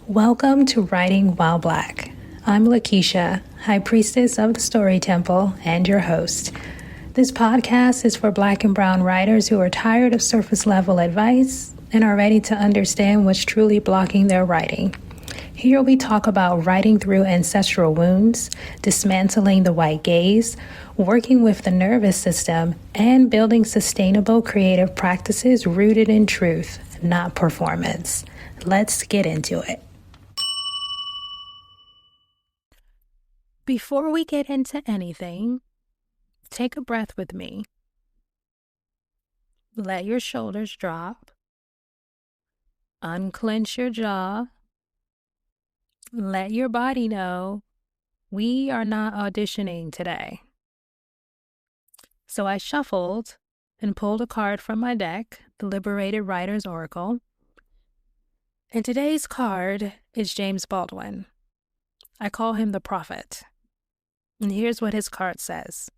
Welcome to Writing While Black. I'm Lakeisha, High Priestess of the Story Temple, and your host. This podcast is for Black and Brown writers who are tired of surface level advice and are ready to understand what's truly blocking their writing. Here we talk about writing through ancestral wounds, dismantling the white gaze, working with the nervous system, and building sustainable creative practices rooted in truth, not performance. Let's get into it. Before we get into anything, take a breath with me. Let your shoulders drop. Unclench your jaw. Let your body know we are not auditioning today. So I shuffled and pulled a card from my deck, the Liberated Writer's Oracle. And today's card is James Baldwin. I call him the Prophet. And here's what his card says.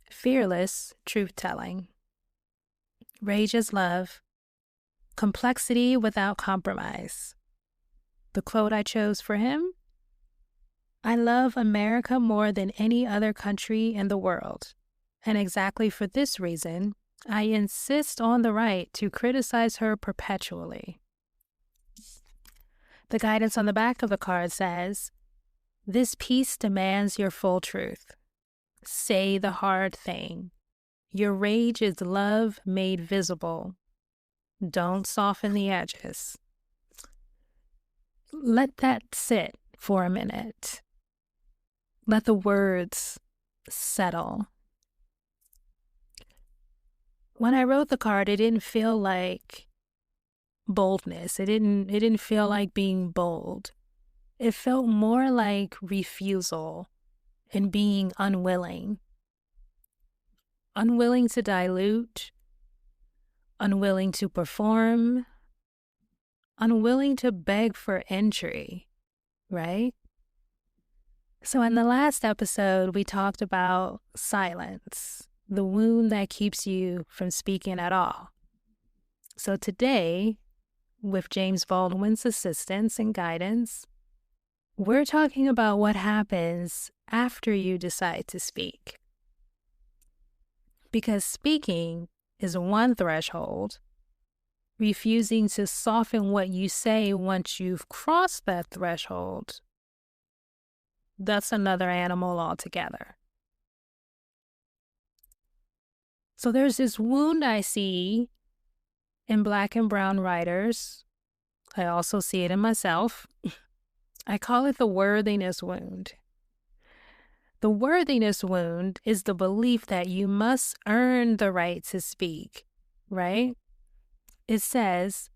Fearless truth-telling. Rage is love. Complexity without compromise. The quote I chose for him: I love America more than any other country in the world. And exactly for this reason, I insist on the right to criticize her perpetually. The guidance on the back of the card says, this piece demands your full truth. Say the hard thing. Your rage is love made visible. Don't soften the edges. Let that sit for a minute. Let the words settle. When I wrote the card, it didn't feel like boldness. It didn't feel like being bold. It felt more like refusal and being unwilling. Unwilling to dilute, unwilling to perform, unwilling to beg for entry, right? So in the last episode, we talked about silence, the wound that keeps you from speaking at all. So today, with James Baldwin's assistance and guidance, we're talking about what happens after you decide to speak. Because speaking is one threshold. Refusing to soften what you say once you've crossed that threshold, that's another animal altogether. So there's this wound I see in Black and Brown writers. I also see it in myself. I call it the worthiness wound. The worthiness wound is the belief that you must earn the right to speak, right? It says,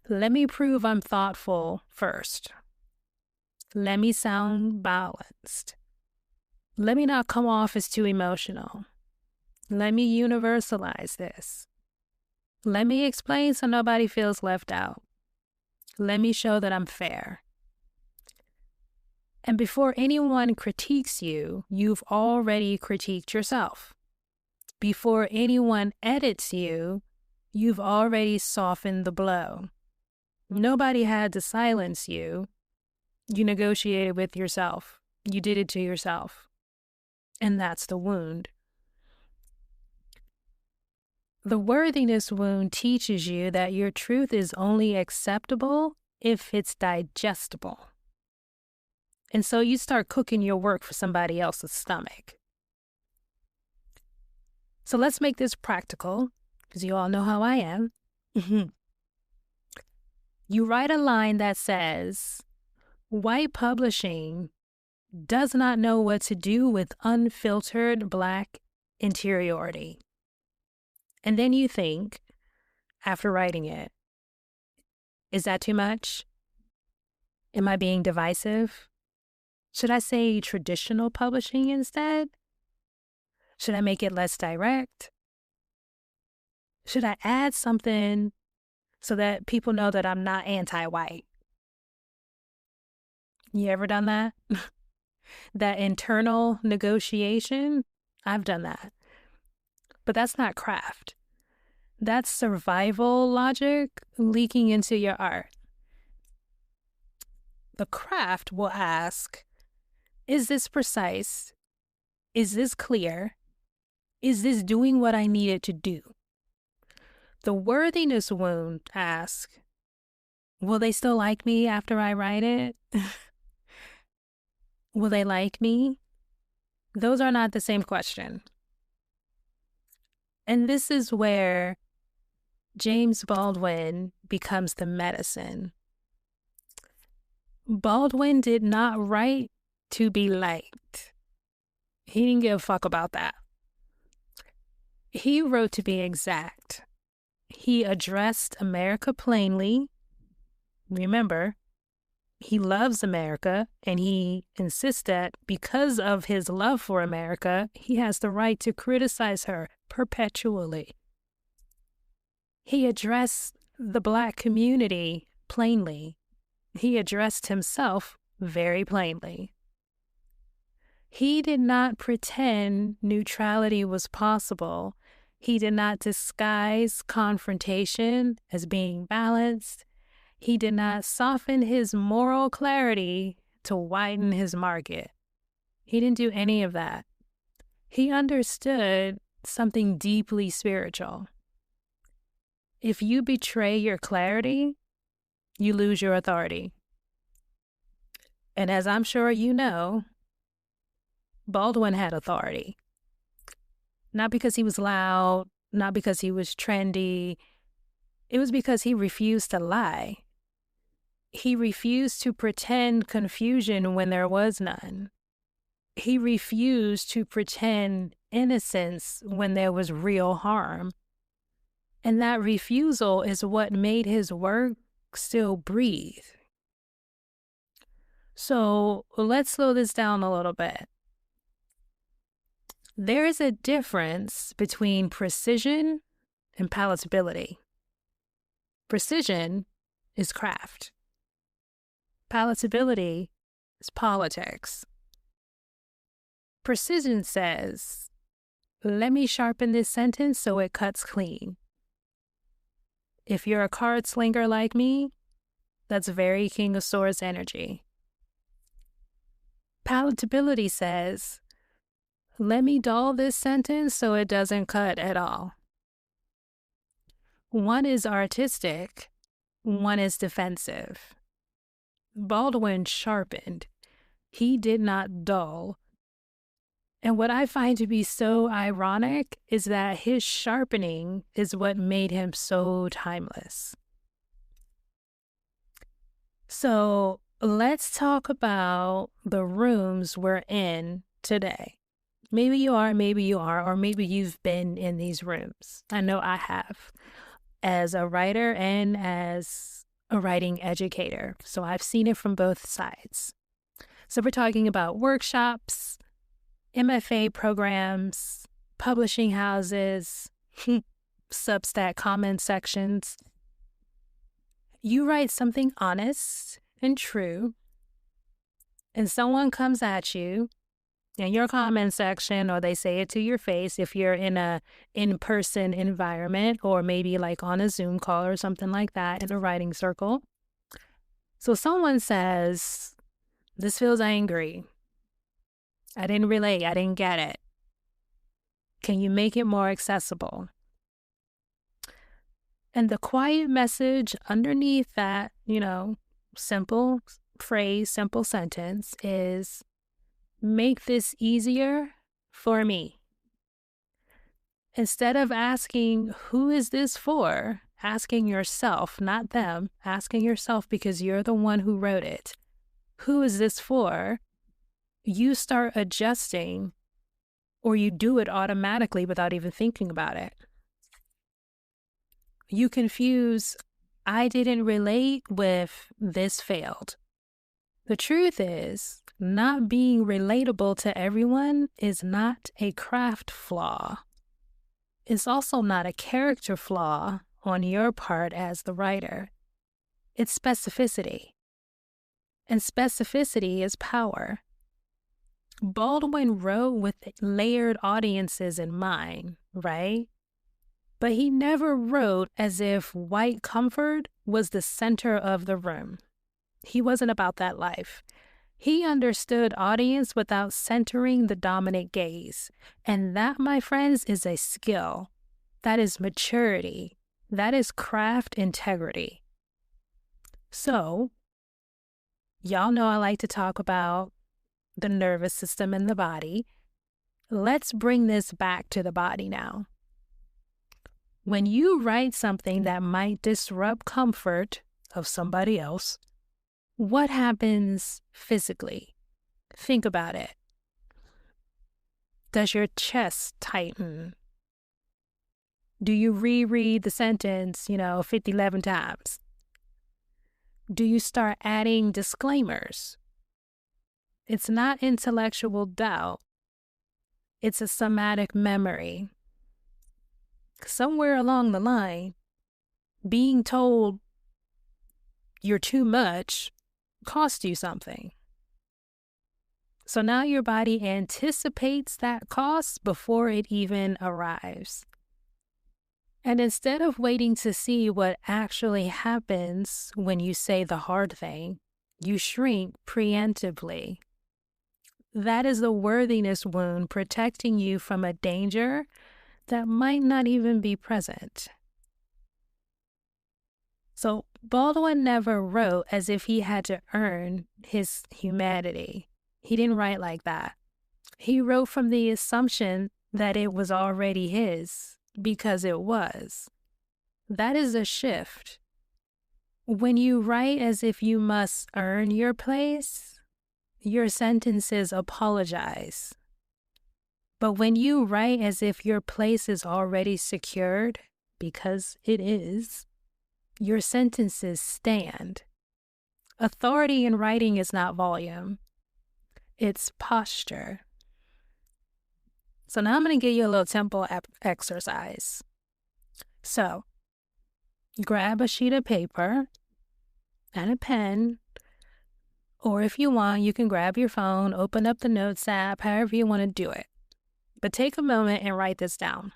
let me prove I'm thoughtful first. Let me sound balanced. Let me not come off as too emotional. Let me universalize this. Let me explain so nobody feels left out. Let me show that I'm fair. And before anyone critiques you, you've already critiqued yourself. Before anyone edits you, you've already softened the blow. Nobody had to silence you. You negotiated with yourself. You did it to yourself. And that's the wound. The worthiness wound teaches you that your truth is only acceptable if it's digestible. And so you start cooking your work for somebody else's stomach. So let's make this practical, because you all know how I am. You write a line that says, white publishing does not know what to do with unfiltered Black interiority. And then you think, after writing it, is that too much? Am I being divisive? Should I say traditional publishing instead? Should I make it less direct? Should I add something so that people know that I'm not anti-white? You ever done that? That internal negotiation? I've done that. But that's not craft. That's survival logic leaking into your art. The craft will ask, is this precise? Is this clear? Is this doing what I need it to do? The worthiness wound asks, will they still like me after I write it? Will they like me? Those are not the same question. And this is where James Baldwin becomes the medicine. Baldwin did not write to be liked. He didn't give a fuck about that. He wrote to be exact. He addressed America plainly. Remember, he loves America, and he insists that because of his love for America, he has the right to criticize her perpetually. He addressed the Black community plainly. He addressed himself very plainly. He did not pretend neutrality was possible. He did not disguise confrontation as being balanced. He did not soften his moral clarity to widen his market. He didn't do any of that. He understood something deeply spiritual. If you betray your clarity, you lose your authority. And as I'm sure you know, Baldwin had authority. Not because he was loud, not because he was trendy. It was because he refused to lie. He refused to pretend confusion when there was none. He refused to pretend innocence when there was real harm. And that refusal is what made his work still breathe. So let's slow this down a little bit. There is a difference between precision and palatability. Precision is craft. Palatability is politics. Precision says, let me sharpen this sentence so it cuts clean. If you're a card slinger like me, that's very King of Swords energy. Palatability says, let me dull this sentence so it doesn't cut at all. One is artistic, one is defensive. Baldwin sharpened. He did not dull. And what I find to be so ironic is that his sharpening is what made him so timeless. So let's talk about the rooms we're in today. Maybe you are, or maybe you've been in these rooms. I know I have, as a writer and as a writing educator. So I've seen it from both sides. So we're talking about workshops, MFA programs, publishing houses, Substack comment sections. You write something honest and true, and someone comes at you in your comment section, or they say it to your face if you're in a in-person environment, or maybe like on a Zoom call or something like that in a writing circle. So someone says, this feels angry. I didn't relate. I didn't get it. Can you make it more accessible? And the quiet message underneath that, simple phrase, simple sentence is, make this easier for me. Instead of asking, who is this for? Asking yourself, not them, asking yourself because you're the one who wrote it. Who is this for? You start adjusting, or you do it automatically without even thinking about it. You confuse, I didn't relate with this failed. The truth is, not being relatable to everyone is not a craft flaw. It's also not a character flaw on your part as the writer. It's specificity. And specificity is power. Baldwin wrote with layered audiences in mind, right? But he never wrote as if white comfort was the center of the room. He wasn't about that life. He understood audience without centering the dominant gaze. And that, my friends, is a skill. That is maturity. That is craft integrity. So, y'all know I like to talk about the nervous system and the body. Let's bring this back to the body now. When you write something that might disrupt comfort of somebody else, what happens physically? Think about it. Does your chest tighten? Do you reread the sentence, 11 times? Do you start adding disclaimers? It's not intellectual doubt. It's a somatic memory. Somewhere along the line, being told you're too much cost you something. So now your body anticipates that cost before it even arrives. And instead of waiting to see what actually happens when you say the hard thing, you shrink preemptively. That is a worthiness wound protecting you from a danger that might not even be present. So Baldwin never wrote as if he had to earn his humanity. He didn't write like that. He wrote from the assumption that it was already his, because it was. That is a shift. When you write as if you must earn your place, your sentences apologize. But when you write as if your place is already secured, because it is, your sentences stand. Authority in writing is not volume. It's posture. So now I'm going to give you a little tempo exercise. So, grab a sheet of paper and a pen, or if you want, you can grab your phone, open up the Notes app, however you want to do it. But take a moment and write this down.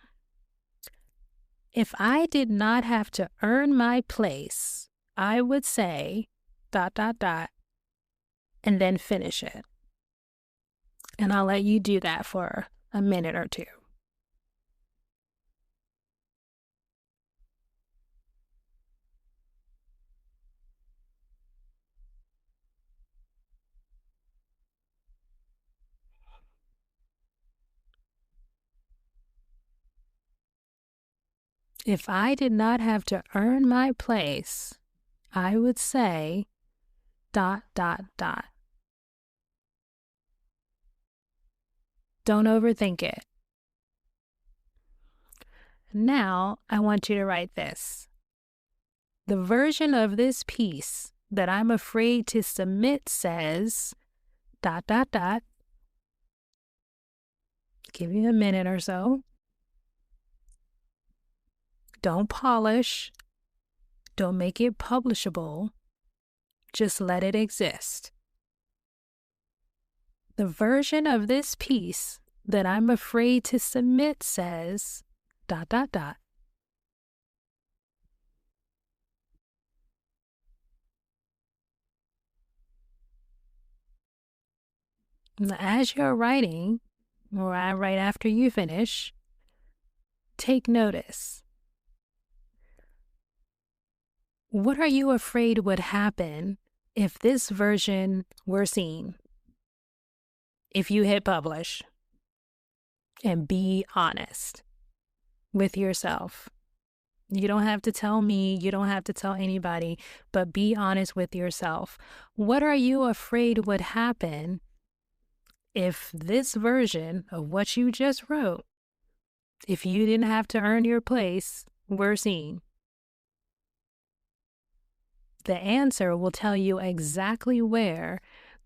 If I did not have to earn my place, I would say ... and then finish it. And I'll let you do that for a minute or two. If I did not have to earn my place, I would say ... Don't overthink it. Now, I want you to write this. The version of this piece that I'm afraid to submit says ... Give you a minute or so. Don't polish. Don't make it publishable. Just let it exist. The version of this piece that I'm afraid to submit says ... As you're writing, or right after you finish, take notice. What are you afraid would happen if this version were seen? If you hit publish, and be honest with yourself. You don't have to tell me, you don't have to tell anybody, but be honest with yourself. What are you afraid would happen if this version of what you just wrote, if you didn't have to earn your place, were seen? The answer will tell you exactly where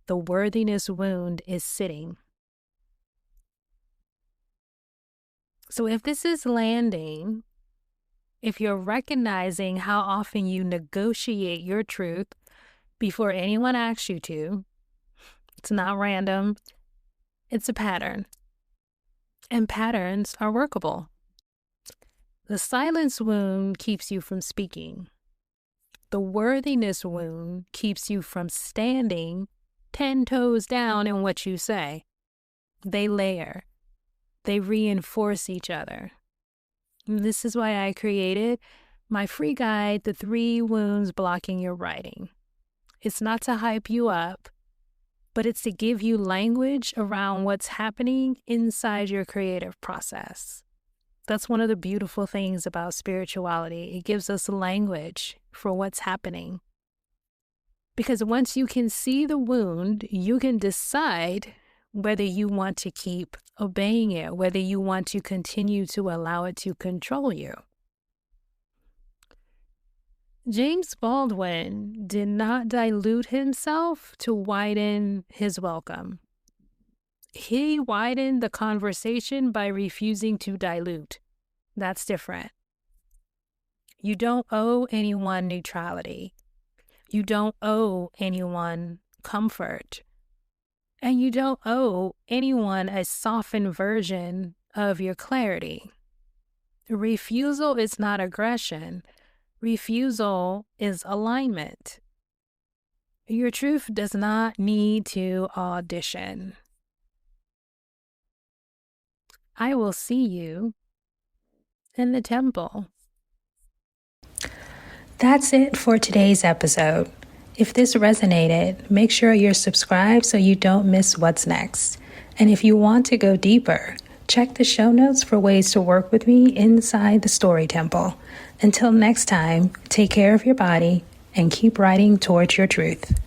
the worthiness wound is sitting. So if this is landing, if you're recognizing how often you negotiate your truth before anyone asks you to, it's not random, it's a pattern. And patterns are workable. The silence wound keeps you from speaking. The worthiness wound keeps you from standing 10 toes down in what you say. They layer. They reinforce each other. And this is why I created my free guide, The 3 Wounds Blocking Your Writing. It's not to hype you up, but it's to give you language around what's happening inside your creative process. That's one of the beautiful things about spirituality. It gives us language for what's happening. Because once you can see the wound, you can decide whether you want to keep obeying it, whether you want to continue to allow it to control you. James Baldwin did not dilute himself to widen his welcome. He widened the conversation by refusing to dilute. That's different. You don't owe anyone neutrality. You don't owe anyone comfort. And you don't owe anyone a softened version of your clarity. Refusal is not aggression. Refusal is alignment. Your truth does not need to audition. I will see you in the temple. That's it for today's episode. If this resonated, make sure you're subscribed so you don't miss what's next. And if you want to go deeper, check the show notes for ways to work with me inside the Story Temple. Until next time, take care of your body and keep writing towards your truth.